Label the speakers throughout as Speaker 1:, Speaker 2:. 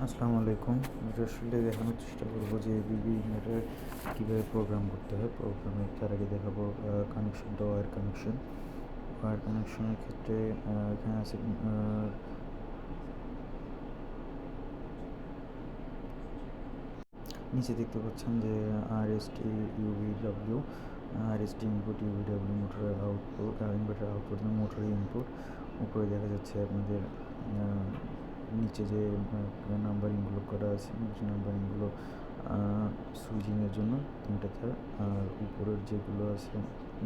Speaker 1: আসসালামু আলাইকুম। এটা আসলে দেখানোর চেষ্টা করবো যে বিভিন্নটা কীভাবে প্রোগ্রাম করতে হয়। প্রোগ্রামে তার আগে দেখাবো কানেকশনটা, ওয়্যার কানেকশনের ক্ষেত্রে এখানে আছে নিচে দেখতে পাচ্ছেন যে RST UVW, RST input, UVW মোটরের আউটপুট, ইনভার্টার আউটপুট, মোটরের ইনপুট। উপরে দেখা যাচ্ছে আপনাদের নিচে যে নাম্বারিংগুলো করা আছে, নিচে নাম্বারিংগুলো সুইচিংয়ের জন্য 3টা তার, আর উপরের যেগুলো আছে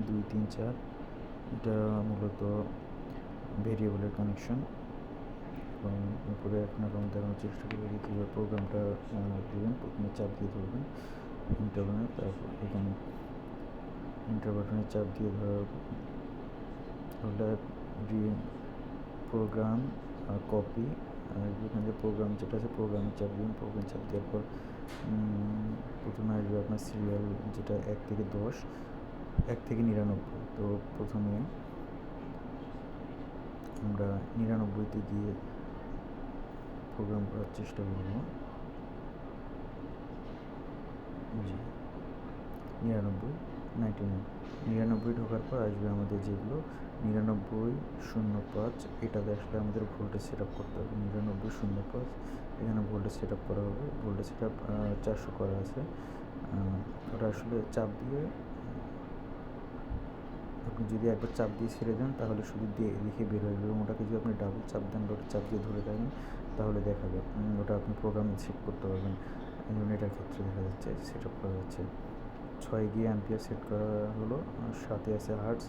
Speaker 1: 2, 3, 4 এটা মূলত ভেরিয়েবলের কানেকশন। এবং উপরে এখন আমি দেখানোর চেষ্টা করবো যে কীভাবে প্রোগ্রামটা দেবেন। প্রথমে চাপ দিয়ে ধরবেন ইন্টার বাটনে, তারপর এখানে ইন্টার বাটনে চাপ দিয়ে ধরলে প্রোগ্রাম কপি, আর এখানে যে প্রোগ্রাম যেটা আছে প্রোগ্রামে চাপ দিবেন। প্রোগ্রাম চাপ দেওয়ার পর প্রথমে আসবে আপনার সিরিয়াল, যেটা 1 থেকে 10, 1 থেকে 99। তো প্রথমে আমরা 99তে গিয়ে প্রোগ্রাম করার চেষ্টা করব। জি, 99, 99 ঢোকার পর আসবে আমাদের যেগুলো 9905, এটাতে আসলে আমাদের ভোল্টেজ সেট আপ করতে হবে। 9905 এখানে ভোল্টেজ সেট আপ করা হবে। ভোল্টেজ সেট আপ 400 করা আছে। ওটা আসলে চাপ দিয়ে, আপনি যদি একবার চাপ দিয়ে ছেড়ে দেন তাহলে শুধু দেখে বের হয়ে যাবে। ওটাকে যদি আপনি ডাবল চাপ দেন বা চাপ দিয়ে ধরে থাকেন তাহলে দেখাবে। ওটা আপনি প্রোগ্রামে সেট করতে পারবেন। যেমন এটার ক্ষেত্রে দেখা যাচ্ছে সেট আপ করা যাচ্ছে। 6 গিয়ে অ্যাম্পিয়ার সেট করা হলো, সাথে আছে হার্টস।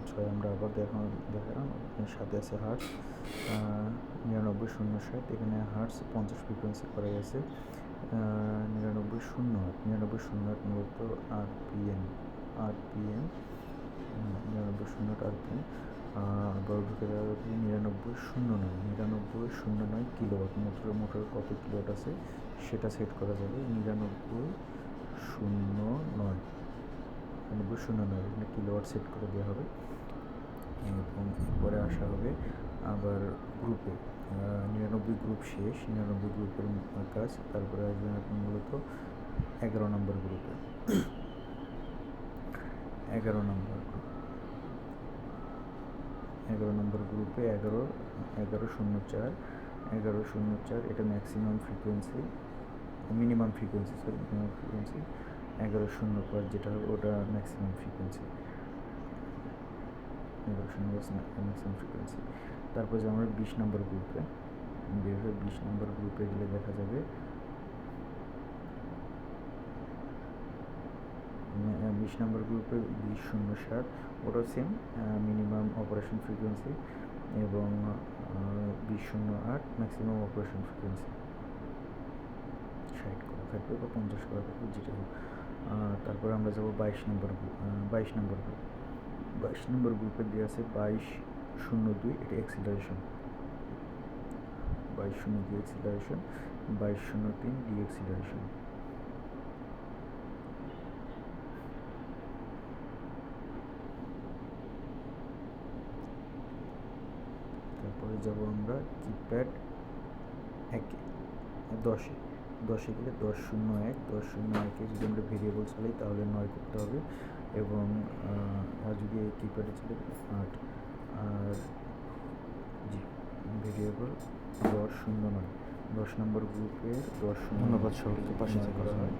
Speaker 1: 6 আমরা আবার দেখালাম, সাথে আছে হার্টস 99,060। এখানে হার্টস 50 ফ্রিকোয়েন্সি করা গেছে। 99,008 মূলত RPM 99,008 RPM। আবার ঢুকে দেওয়া যাবে 99,009 কিলোওয়াট। মোটর কত কিলোওয়াট আছে সেটা সেট করা যাবে। 99,009 এখানে কিলোওয়াট সেট করে দেওয়া হবে। এবং পরে আসা হবে আবার গ্রুপে, 99 গ্রুপ শেষ, 99 গ্রুপের কাজ। তারপরে আসবেন আপনি মূলত 11 নম্বর গ্রুপে। 11 নম্বর গ্রুপ, 11 নম্বর গ্রুপে 1104 এটা ম্যাক্সিমাম ফ্রিকোয়েন্সি, মিনিমাম ফ্রিকোয়েন্সি 1105 যেটা হবে ওটা ম্যাক্সিমাম ফ্রিকোয়েন্সি। Maximum frequency. তারপর যে আমরা 20 নম্বর গ্রুপে বের হয়ে 20 নম্বর গ্রুপে গেলে দেখা যাবে 20 নম্বর গ্রুপে 20,060, ওটা সেম মিনিমাম অপারেশন ফ্রিকোয়েন্সি, এবং 20,008 ম্যাক্সিমাম অপারেশন ফ্রিকোয়েন্সি। 60 করা থাকবে বা 50 করা থাকবে, যেটা হোক। তারপরে আমরা যাবো 22 নম্বর গ্রুপ। 22 নম্বর গ্রুপে দেওয়া আছে 22,02, এটা এক্সিলারেশন। 22,02 এক্সিলারেশন, 22,03 ডিএক্সিলারেশন। তারপরে যাব আমরা কিপ্যাড 10 গেলে 10,01 যদি আমরা ভেরিয়েবল চালাই তাহলে 9 করতে হবে। এবং আর যদি কিপ্যাডে চলে 8, আর জি ভেরিয়েবল 10,09 10 নম্বর গ্রুপের 10,09
Speaker 2: ধন্যবাদ সকলকে পাশে
Speaker 1: করা হয়।